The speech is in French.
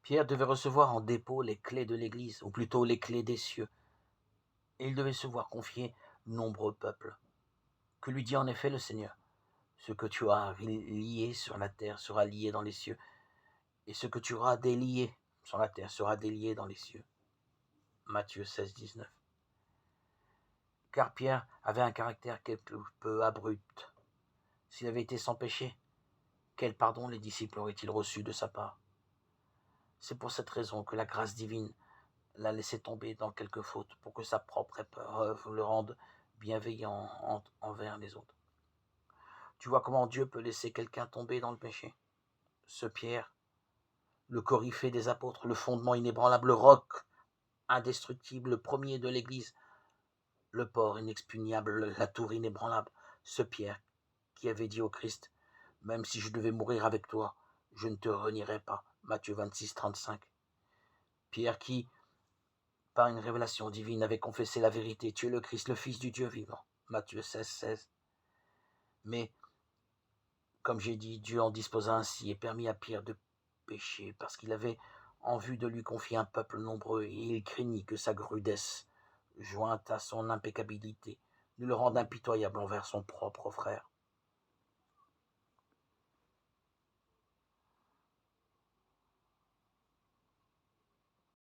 Pierre devait recevoir en dépôt les clés de l'Église, ou plutôt les clés des cieux, et il devait se voir confier nombreux peuples. Que lui dit en effet le Seigneur? Ce que tu as lié sur la terre sera lié dans les cieux, et ce que tu auras délié sur la terre sera délié dans les cieux. Matthieu 16, 19. Car Pierre avait un caractère quelque peu abrupt. S'il avait été sans péché, quel pardon les disciples auraient-ils reçu de sa part? C'est pour cette raison que la grâce divine l'a laissé tomber dans quelques fautes pour que sa propre épreuve le rende bienveillant envers les autres. Tu vois comment Dieu peut laisser quelqu'un tomber dans le péché? Ce Pierre, le coryphée des apôtres, le fondement inébranlable, le roc indestructible, le premier de l'Église, le port inexpugnable, la tour inébranlable, ce Pierre qui avait dit au Christ, même si je devais mourir avec toi, je ne te renierai pas. Matthieu 26, 35. Pierre qui, par une révélation divine, avait confessé la vérité, tu es le Christ, le Fils du Dieu vivant. Matthieu 16, 16. Mais, comme j'ai dit, Dieu en disposa ainsi et permit à Pierre de pécher, parce qu'il avait en vue de lui confier un peuple nombreux, et il craignit que sa rudesse, jointe à son impeccabilité, ne le rende impitoyable envers son propre frère.